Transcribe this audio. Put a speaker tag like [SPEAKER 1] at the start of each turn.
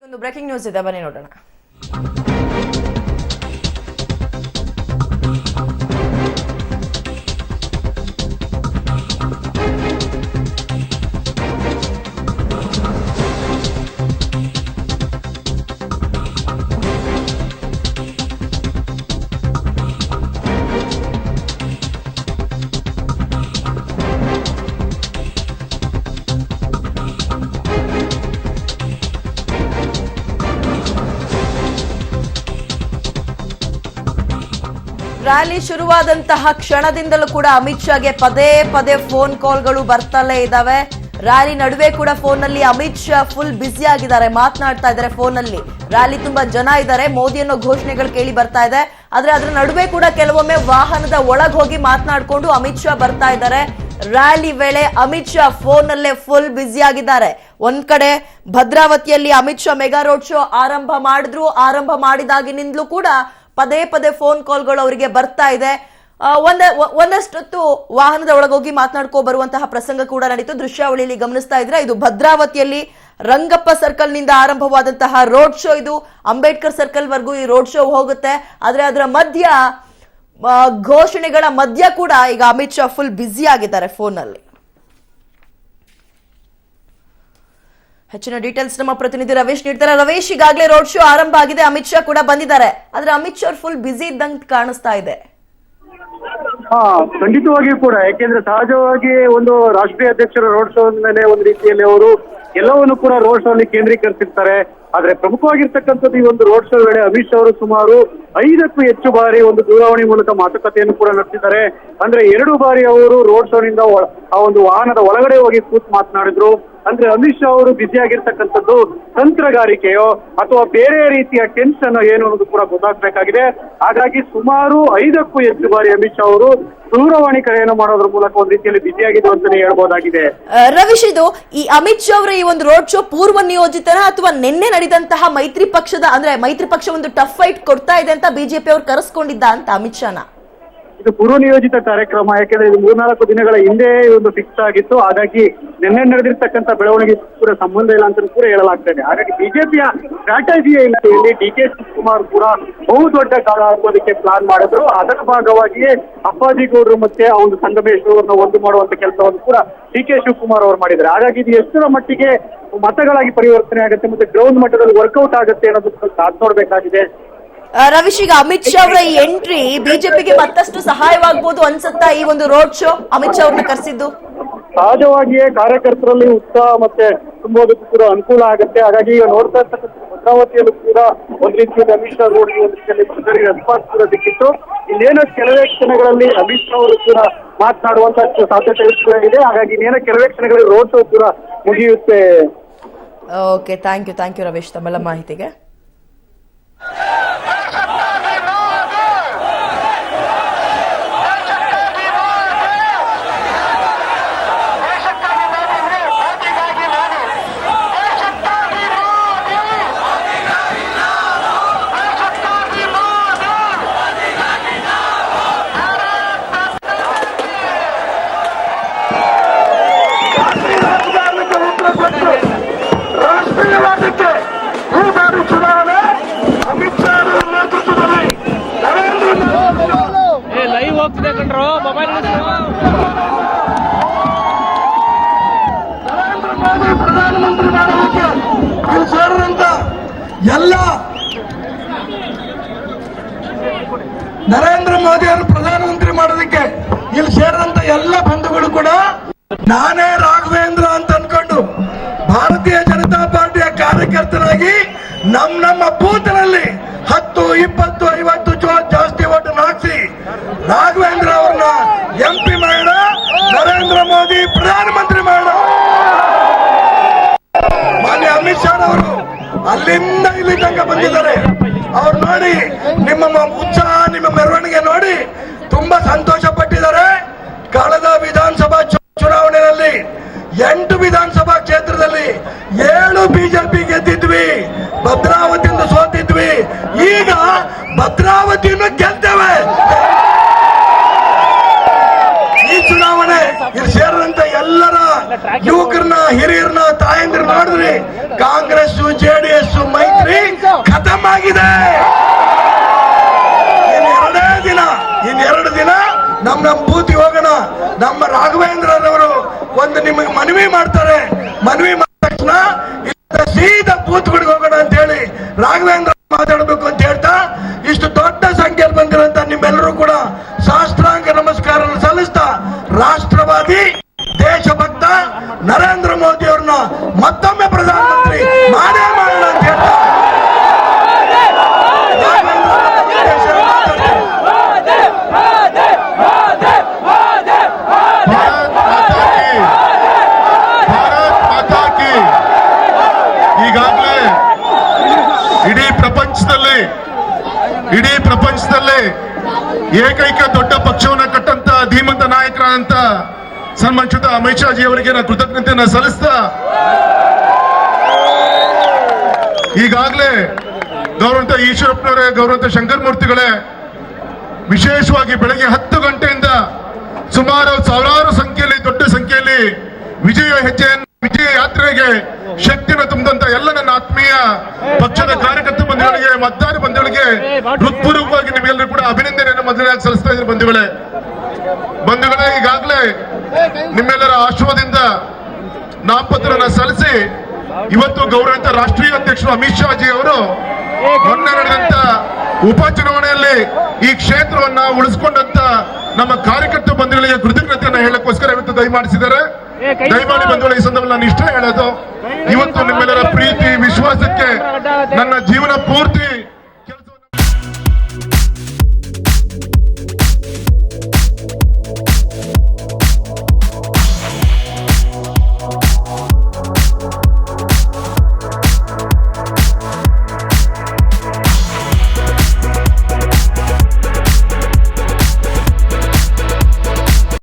[SPEAKER 1] ಒಂದು breaking news ಇದೆ, ಬನ್ನಿ ನೋಡೋಣ. ರ್ಯಾಲಿ ಶುರುವಾದಂತಹ ಕ್ಷಣದಿಂದಲೂ ಕೂಡ ಅಮಿತ್ ಶಾಗೆ ಪದೇ ಪದೇ ಫೋನ್ ಕಾಲ್ಗಳು ಬರ್ತಲೇ ಇದಾವೆ. ರ್ಯಾಲಿ ನಡುವೆ ಕೂಡ ಫೋನ್ ನಲ್ಲಿ ಅಮಿತ್ ಶಾ ಫುಲ್ ಬ್ಯುಸಿ ಆಗಿದ್ದಾರೆ, ಮಾತನಾಡ್ತಾ ಇದ್ದಾರೆ ಫೋನ್ ನಲ್ಲಿ. ರ್ಯಾಲಿ ತುಂಬಾ ಜನ ಇದ್ದಾರೆ, ಮೋದಿ ಅನ್ನೋ ಘೋಷಣೆಗಳು ಕೇಳಿ ಬರ್ತಾ ಇದೆ. ಆದ್ರೆ ಅದರ ನಡುವೆ ಕೂಡ ಕೆಲವೊಮ್ಮೆ ವಾಹನದ ಒಳಗ್ ಹೋಗಿ ಮಾತನಾಡ್ಕೊಂಡು ಅಮಿತ್ ಶಾ ಬರ್ತಾ ಇದ್ದಾರೆ. ರ್ಯಾಲಿ ವೇಳೆ ಅಮಿತ್ ಶಾ ಫೋನ್ ನಲ್ಲೇ ಫುಲ್ ಬ್ಯುಸಿ ಆಗಿದ್ದಾರೆ. ಒಂದ್ ಕಡೆ ಭದ್ರಾವತಿಯಲ್ಲಿ Amit Shah mega road show ಆರಂಭ ಮಾಡಿದ್ರು. ಆರಂಭ ಮಾಡಿದಾಗಿನಿಂದಲೂ ಕೂಡ ಪದೇ ಪದೇ ಫೋನ್ ಕಾಲ್ಗಳು ಅವರಿಗೆ ಬರ್ತಾ ಇದೆ. ಒಂದಷ್ಟು ವಾಹನದ ಒಳಗೋಗಿ ಮಾತನಾಡ್ಕೊ ಬರುವಂತಹ ಪ್ರಸಂಗ ಕೂಡ ನಡೀತು. ದೃಶ್ಯಾವಳಿಯಲ್ಲಿ ಗಮನಿಸ್ತಾ ಇದ್ರೆ ಇದು ಭದ್ರಾವತಿಯಲ್ಲಿ ರಂಗಪ್ಪ ಸರ್ಕಲ್ ನಿಂದ ಆರಂಭವಾದಂತಹ ರೋಡ್ ಶೋ. ಇದು ಅಂಬೇಡ್ಕರ್ ಸರ್ಕಲ್ ವರೆಗೂ ಈ ರೋಡ್ ಶೋ ಹೋಗುತ್ತೆ. ಆದ್ರೆ ಅದರ ಮಧ್ಯ ಘೋಷಣೆಗಳ ಮಧ್ಯ ಕೂಡ ಈಗ ಅಮಿತ್ ಶಾ ಫುಲ್ ಬ್ಯುಸಿ ಆಗಿದ್ದಾರೆ ಫೋನ್ ನಲ್ಲಿ. ಹೆಚ್ಚಿನ ಡೀಟೇಲ್ಸ್ ನಮ್ಮ ಪ್ರತಿನಿಧಿ ರವೇಶ್ ನೀಡ್ತಾರೆ. ರವೇಶ್, ಈಗಾಗಲೇ ರೋಡ್ ಶೋ ಆರಂಭ ಆಗಿದೆ, ಅಮಿತ್ ಶಾ ಕೂಡ ಬಂದಿದ್ದಾರೆ. ಆದ್ರೆ ಅಮಿತ್ ಶಾ ಫುಲ್ ಬ್ಯುಸಿ ಇದ್ದಂಗೆ ಕಾಣಿಸ್ತಾ ಇದೆ.
[SPEAKER 2] ಖಂಡಿತವಾಗಿಯೂ ಕೂಡ, ಯಾಕೆಂದ್ರೆ ಸಹಜವಾಗಿ ಒಂದು ರಾಷ್ಟ್ರೀಯ ಅಧ್ಯಕ್ಷರ ರೋಡ್ ಶೋ ಮೇಲೆ ಒಂದು ರೀತಿಯಲ್ಲಿ ಅವರು ಎಲ್ಲವನ್ನು ಕೂಡ ರೋಡ್ ಶೋ ಅಲ್ಲಿ ಕೇಂದ್ರೀಕರಿಸಿರ್ತಾರೆ. ಆದ್ರೆ ಪ್ರಮುಖವಾಗಿರ್ತಕ್ಕಂಥದ್ದು ಈ ಒಂದು ರೋಡ್ ಶೋ ವೇಳೆ ಅಮಿತ್ ಶಾ ಅವರು ಸುಮಾರು 5ಕ್ಕೂ ಹೆಚ್ಚು ಬಾರಿ ಒಂದು ದೂರವಾಣಿ ಮೂಲಕ ಮಾತುಕತೆಯನ್ನು ಕೂಡ ನಡೆಸಿದ್ದಾರೆ. ಅಂದ್ರೆ 2 ಬಾರಿ ಅವರು ರೋಡ್ ಶೋ ನಿಂದ ಆ ಒಂದು ವಾಹನದ ಒಳಗಡೆ ಹೋಗಿ ಕೂತ್ ಮಾತನಾಡಿದ್ರು. ಅಂದ್ರೆ ಅಮಿತ್ ಶಾ ಅವರು ಬ್ಯುಸಿ ಆಗಿರ್ತಕ್ಕಂಥದ್ದು ತಂತ್ರಗಾರಿಕೆಯೋ ಅಥವಾ ಬೇರೆ ರೀತಿಯ ಟೆನ್ಷನ್ ಏನು ಅನ್ನೋದು ಕೂಡ ಗೊತ್ತಾಗಬೇಕಾಗಿದೆ. ಹಾಗಾಗಿ ಸುಮಾರು 5ಕ್ಕೂ ಹೆಚ್ಚು ಬಾರಿ ಅಮಿತ್ ಶಾ ಅವರು ದೂರವಾಣಿ ಕರೆಯನ್ನು ಮಾಡೋದ್ರ ಮೂಲಕ ಒಂದು ರೀತಿಯಲ್ಲಿ ಬ್ಯುಸಿ ಆಗಿದ್ದು ಅಂತಾನೆ ಹೇಳ್ಬೋದಾಗಿದೆ.
[SPEAKER 1] ರವೀಶ್, ಇದು ಈ ಅಮಿತ್ ಶಾ ಅವರ ಈ ಒಂದು ರೋಡ್ ಶೋ ಪೂರ್ವ ನಿಯೋಜಿತನ ಅಥವಾ ನಿನ್ನೆ ನಡೆದಂತಹ ಮೈತ್ರಿ ಪಕ್ಷ ಒಂದು ಟಫ್ ಫೈಟ್ ಕೊಡ್ತಾ ಇದೆ ಅಂತ ಬಿಜೆಪಿ ಅವರು ಕರೆಸ್ಕೊಂಡಿದ್ದ ಅಂತ ಅಮಿತ್ ಶಾನ?
[SPEAKER 2] ಇದು ಪೂರ್ವ ನಿಯೋಜಿತ ಕಾರ್ಯಕ್ರಮ, ಯಾಕೆಂದ್ರೆ ಇದು 3-4 ದಿನಗಳ ಹಿಂದೆ ಒಂದು ಫಿಕ್ಸ್ ಆಗಿತ್ತು. ಹಾಗಾಗಿ ನಿನ್ನೆ ನಡೆದಿರ್ತಕ್ಕಂಥ ಬೆಳವಣಿಗೆ ಕೂಡ ಸಂಬಂಧ ಇಲ್ಲ ಅಂತ ಕೂಡ ಹೇಳಲಾಗ್ತಾ ಇದೆ. ಹಾಗಾಗಿ ಬಿಜೆಪಿಯ ಸ್ಟ್ರಾಟಜಿಯ ಇಲ್ಲಿ ಡಿ.ಕೆ. ಶಿವಕುಮಾರ್ ಕೂಡ ಬಹುದೊಡ್ಡ ಕಾಲ ಹಾಕೋದಕ್ಕೆ ಪ್ಲಾನ್ ಮಾಡಿದ್ರು. ಅದರ ಭಾಗವಾಗಿಯೇ ಅಪ್ಪಾಜಿ ಗೌಡರು ಮತ್ತೆ ಆ ಒಂದು ಸಂಗಮೇಶ್ವರನ್ನ ಒಂದು ಮಾಡುವಂತ ಕೆಲಸವನ್ನು ಕೂಡ ಡಿ.ಕೆ. ಶಿವಕುಮಾರ್ ಅವರು ಮಾಡಿದ್ದಾರೆ. ಹಾಗಾಗಿ ಇದು ಎಷ್ಟರ ಮಟ್ಟಿಗೆ ಮತಗಳಾಗಿ ಪರಿವರ್ತನೆ ಆಗುತ್ತೆ ಮತ್ತೆ ಗ್ರೌಂಡ್ ಮಟ್ಟದಲ್ಲಿ ವರ್ಕೌಟ್ ಆಗುತ್ತೆ ಅನ್ನೋದು ಕಾದ್ ನೋಡ್ಬೇಕಾಗಿದೆ.
[SPEAKER 1] ರವೀಶ್, ಈಗ ಅಮಿತ್ ಶಾ ಅವರ ಈ ಎಂಟ್ರಿ ಬಿಜೆಪಿಗೆ ಮತ್ತಷ್ಟು ಸಹಾಯವಾಗಬಹುದು ಅನ್ಸುತ್ತಾ? ಈ ಒಂದು ರೋಡ್ ಶೋ ಅಮಿತ್ ಶಾ ಅವ್ರನ್ನ ಕರೆಸಿದ್ದು
[SPEAKER 2] ಸಹಜವಾಗಿಯೇ ಕಾರ್ಯಕರ್ತರಲ್ಲಿ ಉತ್ಸಾಹ ಮತ್ತೆ ತುಂಬೋದಕ್ಕೂ ಕೂಡ ಅನುಕೂಲ ಆಗುತ್ತೆ. ಹಾಗಾಗಿ ಈಗ ನೋಡ್ತಾ ಇರ್ತಕ್ಕಂಥ ಭದ್ರಾವತಿಯಲ್ಲೂ ಕೂಡ ಒಂದ್ ರೀತಿಯಲ್ಲಿ ಅಮಿತ್ ಶಾ ರೋಡ್ ರೆಸ್ಪಾನ್ಸ್ ಕೂಡ ಸಿಕ್ಕಿತ್ತು. ಇನ್ನೇನೋ ಕೆಲವೇ ಕ್ಷಣಗಳಲ್ಲಿ ಅಮಿತ್ ಶಾ ಅವರು ಕೂಡ ಮಾತನಾಡುವಂತ ಸಾಧ್ಯತೆ ಕೂಡ ಇದೆ. ಹಾಗಾಗಿ ಇನ್ನೇನೋ ಕೆಲವೇ ಕ್ಷಣಗಳಲ್ಲಿ ರೋಡ್ ಶೋ ಕೂಡ ಮುಗಿಯುತ್ತೆ.
[SPEAKER 1] ಓಕೆ, ಥ್ಯಾಂಕ್ ಯು ರವೀಶ್ ತಮ್ಮೆಲ್ಲ ಮಾಹಿತಿಗೆ.
[SPEAKER 3] ಪ್ರಧಾನಮಂತ್ರಿ ಮಾಡೋದಕ್ಕೆ ಇಲ್ಲಿ ಸೇರಿದಂತ ಎಲ್ಲ ನರೇಂದ್ರ ಮೋದಿ ಅವರು ಪ್ರಧಾನಮಂತ್ರಿ ಮಾಡೋದಕ್ಕೆ ಇಲ್ಲಿ ಸೇರಿದಂತ ಎಲ್ಲ ಬಂಧುಗಳು ಕೂಡ ನಾನೇ ರಾಘವೇಂದ್ರ ಅಂತ ಅನ್ಕೊಂಡು ಭಾರತೀಯ ಜನತಾ ಪಾರ್ಟಿಯ ಕಾರ್ಯಕರ್ತರಾಗಿ ನಮ್ಮ ಬೂತ್ನಲ್ಲಿ 10, 20, 50 ಜಾಸ್ತಿ ಓಟ್ ಹಾಕಿಸಿ ರಾಘವೇಂದ್ರ ಅವ್ರನ್ನ MP ಮಾಡೋಣ, ನರೇಂದ್ರ ಮೋದಿ ಪ್ರಧಾನಮಂತ್ರಿ ಮಾಡೋಣ. ಮಾನ್ಯ ಅಮಿತ್ ಶಾ ಅವರು ಅಲ್ಲಿಂದ ಇಲ್ಲಿ ತನಕ ಬಂದಿದ್ದಾರೆ. ಅವ್ರು ನೋಡಿ ನಿಮ್ಮ ಉತ್ಸಾಹ, ನಿಮ್ಮ ಮೆರವಣಿಗೆ ನೋಡಿ ತುಂಬಾ ಸಂತೋಷ ಪಟ್ಟಿದ್ದಾರೆ. ಕಳೆದ ವಿಧಾನಸಭಾ ಚುನಾವಣೆಯಲ್ಲಿ 8 ವಿಧಾನಸಭಾ ಕ್ಷೇತ್ರದಲ್ಲಿ 7 ಬಿಜೆಪಿ ಗೆದ್ದಿದ್ವಿ, ಭದ್ರಾವತಿಯಿಂದ ಸೋತಿದ್ವಿ. ಈಗ ಭದ್ರಾವತಿಯನ್ನು ಗೆಲ್ತೇವೆ. ಈ ಚುನಾವಣೆ ಇಲ್ಲಿ ಸೇರಿದಂತ ಎಲ್ಲರ ಯುವಕರನ್ನ, ಹಿರಿಯರನ್ನ, ತಾಯಂದಿರ ನೋಡಿದ್ರಿ. ಕಾಂಗ್ರೆಸ್, JDS, ಕನ್ಫರ್ಮ್ ಆಗಿದೆ. ಇನ್ನೆರಡು ದಿನ ನಮ್ಮ ಬೂತಿಗೆ ಹೋಗೋಣ. ನಮ್ಮ ರಾಘವೇಂದ್ರರವರು ಒಂದು ನಿಮಗೆ ಮನವಿ ಮಾಡ್ತಾರೆ. ಮನವಿ ಮಾಡಿದ ತಕ್ಷಣ ಸೀದಾ ಬೂತ್ಗಳಿಗೆ ಹೋಗೋಣ ಅಂತ ಹೇಳಿ ರಾಘವೇಂದ್ರ ಮಾತಾಡಬೇಕು ಅಂತ ಹೇಳ್ತಾ ಇಷ್ಟು ದೊಡ್ಡ ಸಂಖ್ಯೆಯಲ್ಲಿ ಬಂದಿರುವಂತ ನಿಮ್ಮೆಲ್ಲರೂ ಕೂಡ ಸಾಷ್ಟಾಂಗ ನಮಸ್ಕಾರ ಸಲ್ಲಿಸ್ತಾ ರಾಷ್ಟ್ರವಾದಿ ದೇಶಭಕ್ತ ನರೇಂದ್ರ ಮೋದಿ ಅವ್ರನ್ನ ಮತ್ತೊಮ್ಮೆ ಪ್ರಧಾನಮಂತ್ರಿ ಮಾಡೇ ಮಾಡೋಣ ಅಂತ ಹೇಳ್ತಾ
[SPEAKER 4] ಈಗಾಗಲೇ ಇಡೀ ಪ್ರಪಂಚದಲ್ಲಿ ಏಕೈಕ ದೊಡ್ಡ ಪಕ್ಷವನ್ನು ಕಟ್ಟಂತ ಧೀಮಂತ ನಾಯಕರಾದಂತ ಸನ್ಮಾನ್ಯುತ ಅಮಿತ್ ಶಾ ಜಿ ಅವರಿಗೆ ನಾನು ಕೃತಜ್ಞತೆಯನ್ನು ಸಲ್ಲಿಸ್ತಾ ಈಗಾಗಲೇ ಗೌರವಂತ ಈಶ್ವರಪ್ಪನವರೇ, ಗೌರವಂತ ಶಂಕರ್ ಮೂರ್ತಿಗಳೇ, ವಿಶೇಷವಾಗಿ ಬೆಳಗ್ಗೆ 10 ಗಂಟೆಯಿಂದ ಸುಮಾರು ಸಾವಿರಾರು ಸಂಖ್ಯೆಯಲ್ಲಿ ದೊಡ್ಡ ಸಂಖ್ಯೆಯಲ್ಲಿ ವಿಜಯ ಯಾತ್ರೆಗೆ ಶಕ್ತಿಯನ್ನು ತುಂಬಿದಂತ ಎಲ್ಲ ನನ್ನ ಆತ್ಮೀಯ ಪಕ್ಷದ ಕಾರ್ಯಕರ್ತ ಬಂಧುಗಳಿಗೆ, ಮತದಾರ ಬಂಧುಗಳಿಗೆ ಹೃತ್ಪೂರ್ವಕವಾಗಿ ನಿಮಗೆಲ್ಲರೂ ಕೂಡ ಅಭಿನಂದನೆಯನ್ನು ಮೊದಲನೆಯಾಗಿ ಸಲ್ಲಿಸ್ತಾ ಇದ್ದಾರೆ. ಬಂಧುಗಳೇ, ಈಗಾಗಲೇ ನಿಮ್ಮೆಲ್ಲರ ಆಶ್ರಮದಿಂದ ನಾಮಪತ್ರನ ಸಲ್ಲಿಸಿ ಇವತ್ತು ಗೌರವಿತ ರಾಷ್ಟ್ರೀಯ ಅಧ್ಯಕ್ಷರು ಅಮಿತ್ ಶಾ ಜಿ ಅವರು ಮೊನ್ನೆ ನಡೆದಂತ ಉಪಚುನಾವಣೆಯಲ್ಲಿ ಈ ಕ್ಷೇತ್ರವನ್ನ ಉಳಿಸಿಕೊಂಡಂತ ನಮ್ಮ ಕಾರ್ಯಕರ್ತ ಬಂಧುಗಳಿಗೆ ಕೃತಜ್ಞತೆಯನ್ನು ಹೇಳಕ್ಕೋಸ್ಕರ ಇವತ್ತು ದಯಮಾಡಿಸಿದ್ದಾರೆ. ದಯಮಾಡಿ ಬಂಧುಗಳ ಈ ಸಂದರ್ಭದಲ್ಲಿ ನಾನು ಇಷ್ಟೇ ಹೇಳೋದು, ಇವತ್ತು ನಿಮ್ಮೆಲ್ಲರ ಪ್ರೀತಿ ವಿಶ್ವಾಸಕ್ಕೆ ನನ್ನ ಜೀವನ ಪೂರ್ತಿ